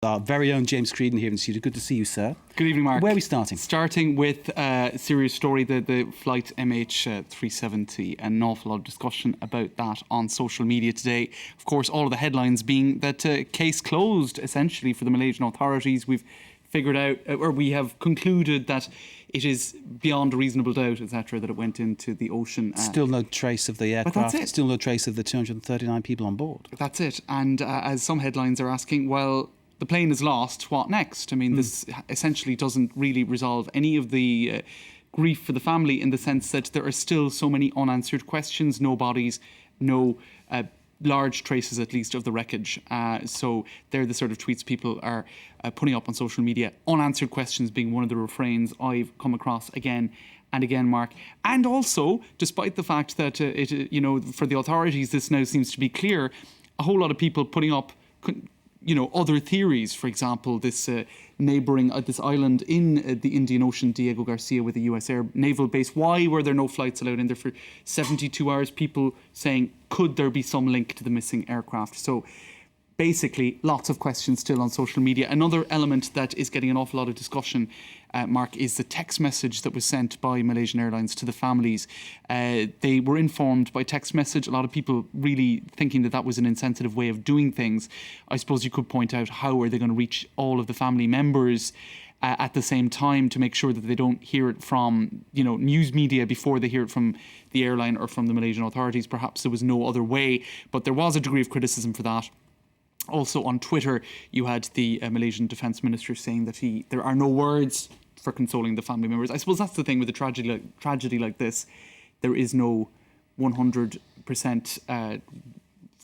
Our very own James Creedon here in the studio. Good to see you, sir. Good evening, Mark. Where are we starting? Starting with a serious story, the flight MH370, an awful lot of discussion about that on social media today. Of course, all of the headlines being that case closed, essentially, for the Malaysian authorities. We've figured out, or we have concluded that it is beyond a reasonable doubt, etc., that it went into the ocean. Still no trace of the aircraft. But that's it. Still no trace of the 239 people on board. That's it. And as some headlines are asking, well, the plane is lost, what next? I mean, this essentially doesn't really resolve any of the grief for the family, in the sense that there are still so many unanswered questions, no bodies, no large traces, at least, of the wreckage. So they're the sort of tweets people are putting up on social media. Unanswered questions being one of the refrains I've come across again and again, Mark. And also, despite the fact that, for the authorities, this now seems to be clear, a whole lot of people putting up other theories. For example, this neighbouring this island in the Indian Ocean, Diego Garcia, with a US Air naval base. Why were there no flights allowed in there for 72 hours? People saying, could there be some link to the missing aircraft? So basically, lots of questions still on social media. Another element that is getting an awful lot of discussion, Mark, is the text message that was sent by Malaysian Airlines to the families. They were informed by text message. A lot of people really thinking that that was an insensitive way of doing things. I suppose you could point out, how are they going to reach all of the family members at the same time to make sure that they don't hear it from news media before they hear it from the airline or from the Malaysian authorities? Perhaps there was no other way, but there was a degree of criticism for that. Also on Twitter, you had the Malaysian Defence Minister saying that there are no words for consoling the family members. I suppose that's the thing with a tragedy like this. There is no 100%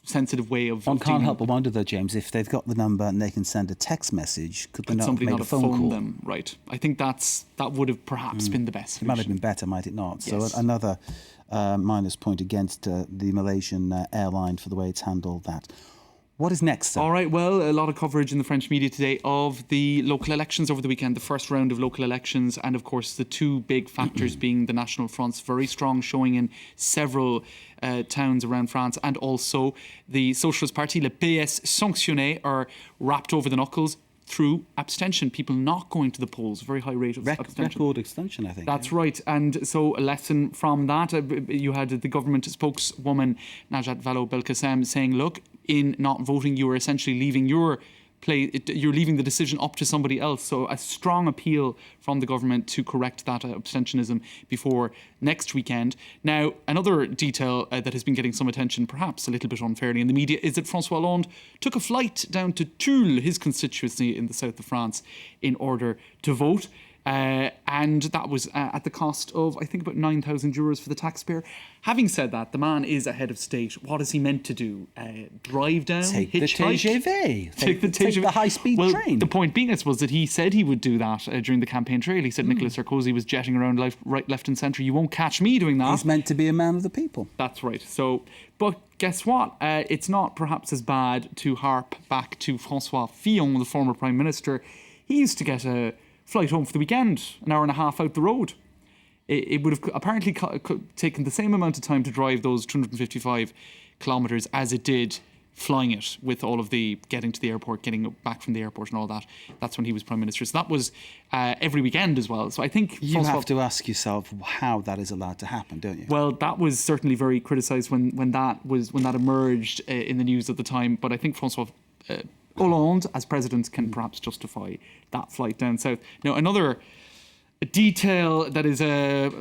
sensitive way of... One can't help but wonder, though, James, if they've got the number and they can send a text message, could they not somebody make not a phone call? Them, right. I think that would have perhaps been the best solution. It might have been better, might it not? Yes. So another minus point against the Malaysian airline for the way it's handled that. What is next, sir? All right, well, a lot of coverage in the French media today of the local elections over the weekend, the first round of local elections, and of course the two big factors being the National Front's very strong showing in several towns around France, and also the Socialist Party, le PS Sanctionné, are wrapped over the knuckles through abstention, people not going to the polls, very high rate of abstention. Record abstention, I think. That's right. And so a lesson from that, you had the government spokeswoman, Najat Vallaud-Belkacem, saying, look, in not voting, you are essentially leaving you're leaving the decision up to somebody else. So a strong appeal from the government to correct that abstentionism before next weekend. Now, another detail that has been getting some attention, perhaps a little bit unfairly in the media, is that François Hollande took a flight down to Tulle, his constituency in the south of France, in order to vote. And that was at the cost of, I think, about €9,000 for the taxpayer. Having said that, the man is a head of state. What is he meant to do? Drive down, take hitchhike? the TGV. Take TGV. the high-speed train. The point being, I suppose, that he said he would do that during the campaign trail. He said Nicolas Sarkozy was jetting around right, left and centre. You won't catch me doing that. He's meant to be a man of the people. That's right. So, but guess what? It's not perhaps as bad to harp back to François Fillon, the former Prime Minister. He used to get a flight home for the weekend, an hour and a half out the road. It would have apparently taken the same amount of time to drive those 255 kilometres as it did flying it, with all of the getting to the airport, getting back from the airport and all that. That's when he was Prime Minister. So that was every weekend as well. So I think... You have to ask yourself how that is allowed to happen, don't you? Well, that was certainly very criticised when that emerged in the news at the time. But I think François Hollande, as president, can perhaps justify that flight down south. Now, another detail that is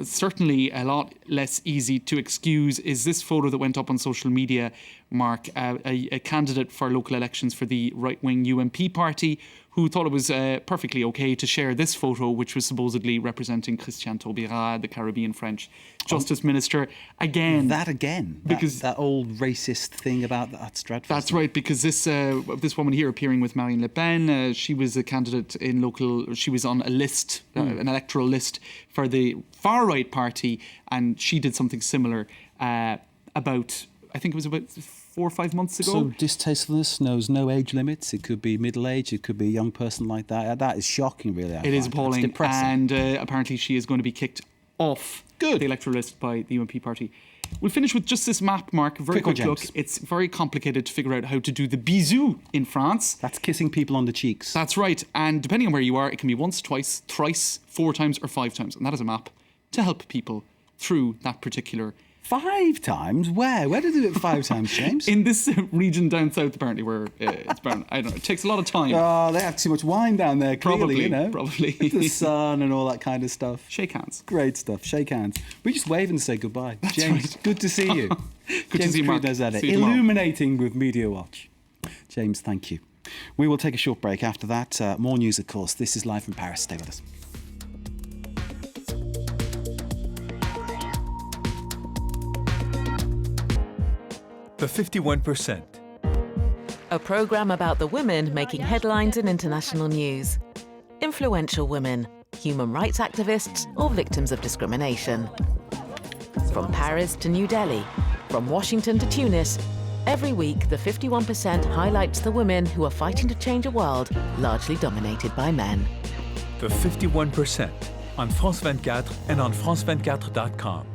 certainly a lot less easy to excuse is this photo that went up on social media, Mark. A candidate for local elections for the right-wing UMP party, who thought it was perfectly okay to share this photo, which was supposedly representing Christian Taubira, the Caribbean French Justice Minister. Again. Because that old racist thing about that Stratford. That's right, because this woman here appearing with Marine Le Pen, she was a candidate in she was on a list, an electoral list for the far-right party, and she did something similar about, I think it was about 4 or 5 months ago. So distastefulness knows no age limits. It could be middle age, it could be a young person like that. That is shocking, really. It is appalling. It's depressing. And apparently she is going to be kicked off the electoral list by the UMP party. We'll finish with just this map, Mark. Very Quick one, quick look. James. It's very complicated to figure out how to do the bisou in France. That's kissing people on the cheeks. That's right. And depending on where you are, it can be once, twice, thrice, 4 times, or 5 times. And that is a map to help people through that particular 5 times? Where? Where did they do it 5 times, James? in this region down south, apparently, where it's brown. I don't know. It takes a lot of time. Oh, they have too much wine down there, clearly, Probably, you know. probably. The sun and all that kind of stuff. Shake hands. Great stuff. Shake hands. We just wave and say goodbye. James, right. good to see you. Good to James see you, Mark. Friedner-Zeder, See you tomorrow. illuminating with Media Watch. James, thank you. We will take a short break after that. More news, of course. This is Live from Paris. Stay with us. The 51%. A programme about the women making headlines in international news. Influential women, human rights activists, or victims of discrimination. From Paris to New Delhi, from Washington to Tunis, every week the 51% highlights the women who are fighting to change a world largely dominated by men. The 51% on France 24 and on France24.com.